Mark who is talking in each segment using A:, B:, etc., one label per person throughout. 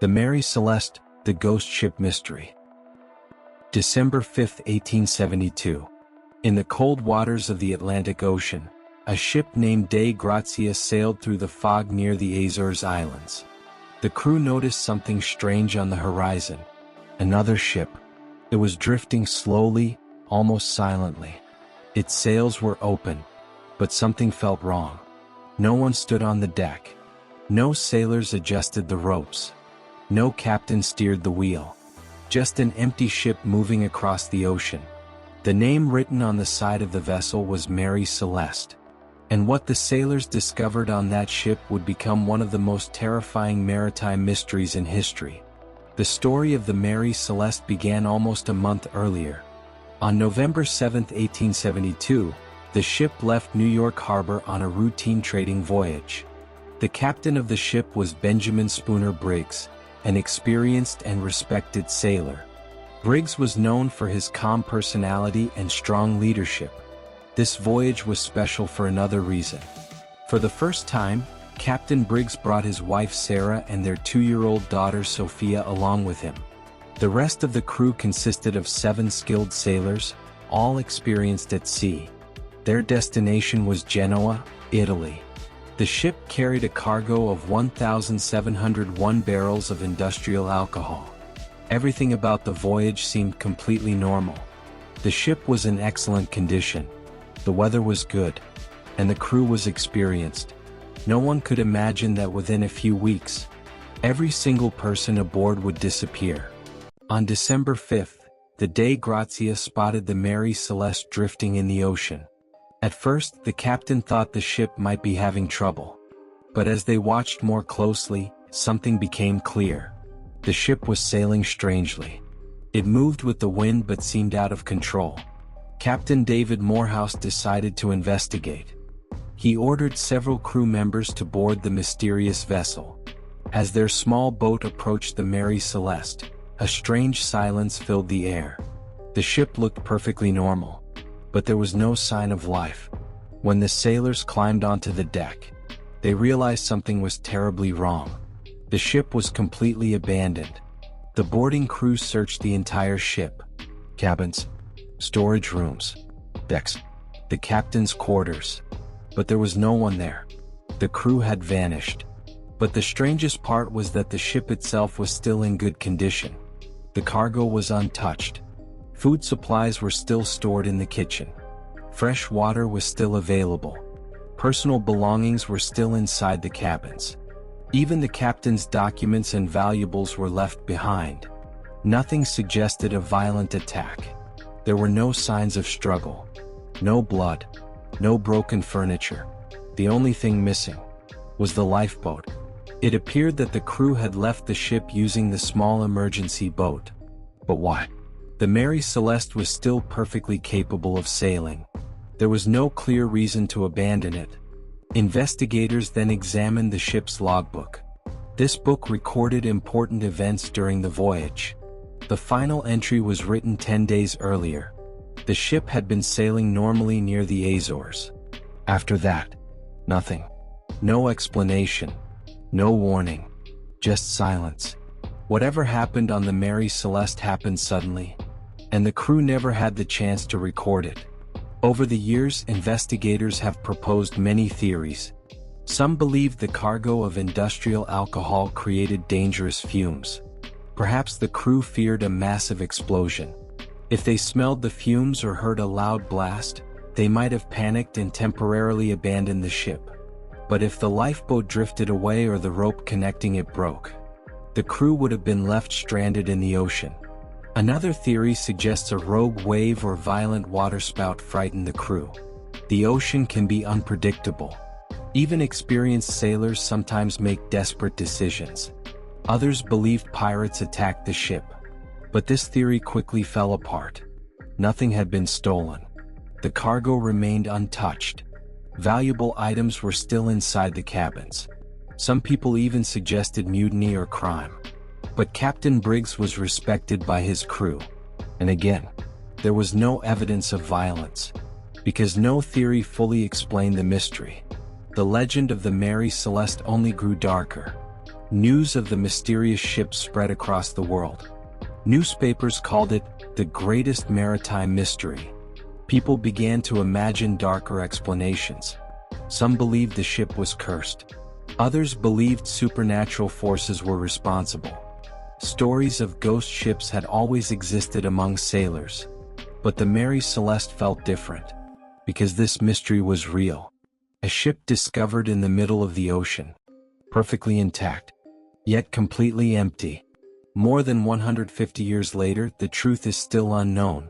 A: The Mary Celeste, the Ghost Ship Mystery. December 5, 1872. In the cold waters of the Atlantic Ocean, a ship named Dei Grazia sailed through the fog near the Azores Islands. The crew noticed something strange on the horizon. Another ship. It was drifting slowly, almost silently. Its sails were open, but something felt wrong. No one stood on the deck. No sailors adjusted the ropes. No captain steered the wheel. Just an empty ship moving across the ocean. The name written on the side of the vessel was Mary Celeste. And what the sailors discovered on that ship would become one of the most terrifying maritime mysteries in history. The story of the Mary Celeste began almost a month earlier. On November 7, 1872, the ship left New York Harbor on a routine trading voyage. The captain of the ship was Benjamin Briggs, an experienced and respected sailor. Briggs was known for his calm personality and strong leadership. This voyage was special for another reason. For the first time, Captain Briggs brought his wife Sarah and their 2-year-old daughter Sophia along with him. The rest of the crew consisted of 7 skilled sailors, all experienced at sea. Their destination was Genoa, Italy. The ship carried a cargo of 1,701 barrels of industrial alcohol. Everything about the voyage seemed completely normal. The ship was in excellent condition. The weather was good, and the crew was experienced. No one could imagine that within a few weeks, every single person aboard would disappear. On December 5th, the Dei Grazia spotted the Mary Celeste drifting in the ocean. At first, the captain thought the ship might be having trouble. But as they watched more closely, something became clear. The ship was sailing strangely. It moved with the wind but seemed out of control. Captain David Morehouse decided to investigate. He ordered several crew members to board the mysterious vessel. As their small boat approached the Mary Celeste, a strange silence filled the air. The ship looked perfectly normal, but there was no sign of life. When the sailors climbed onto the deck, they realized something was terribly wrong. The ship was completely abandoned. The boarding crew searched the entire ship. Cabins, storage rooms, decks, the captain's quarters. But there was no one there. The crew had vanished. But the strangest part was that the ship itself was still in good condition. The cargo was untouched. Food supplies were still stored in the kitchen. Fresh water was still available. Personal belongings were still inside the cabins. Even the captain's documents and valuables were left behind. Nothing suggested a violent attack. There were no signs of struggle. No blood. No broken furniture. The only thing missing was the lifeboat. It appeared that the crew had left the ship using the small emergency boat. But why? The Mary Celeste was still perfectly capable of sailing. There was no clear reason to abandon it. Investigators then examined the ship's logbook. This book recorded important events during the voyage. The final entry was written 10 days earlier. The ship had been sailing normally near the Azores. After that, nothing. No explanation. No warning. Just silence. Whatever happened on the Mary Celeste happened suddenly, and the crew never had the chance to record it. Over the years, investigators have proposed many theories. Some believed the cargo of industrial alcohol created dangerous fumes. Perhaps the crew feared a massive explosion. If they smelled the fumes or heard a loud blast, they might have panicked and temporarily abandoned the ship. But if the lifeboat drifted away or the rope connecting it broke, the crew would have been left stranded in the ocean. Another theory suggests a rogue wave or violent waterspout frightened the crew. The ocean can be unpredictable. Even experienced sailors sometimes make desperate decisions. Others believed pirates attacked the ship. But this theory quickly fell apart. Nothing had been stolen. The cargo remained untouched. Valuable items were still inside the cabins. Some people even suggested mutiny or crime. But Captain Briggs was respected by his crew. And again, there was no evidence of violence. Because no theory fully explained the mystery. The legend of the Mary Celeste only grew darker. news of the mysterious ship spread across the world. Newspapers called it the greatest maritime mystery. People began to imagine darker explanations. Some believed the ship was cursed. Others believed supernatural forces were responsible. Stories of ghost ships had always existed among sailors. But the Mary Celeste felt different, because this mystery was real. A ship discovered in the middle of the ocean, perfectly intact, yet completely empty. More than 150 years later, the truth is still unknown.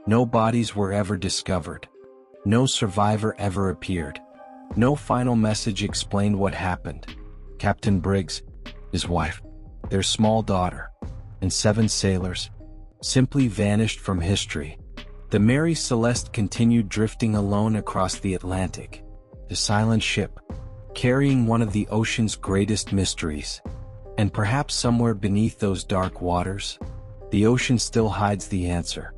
A: No bodies were ever discovered. No survivor ever appeared. No final message explained what happened. Captain Briggs, his wife, their small daughter, and 7 sailors simply vanished from history. The Mary Celeste continued drifting alone across the Atlantic, a silent ship, carrying one of the ocean's greatest mysteries. And perhaps somewhere beneath those dark waters, the ocean still hides the answer.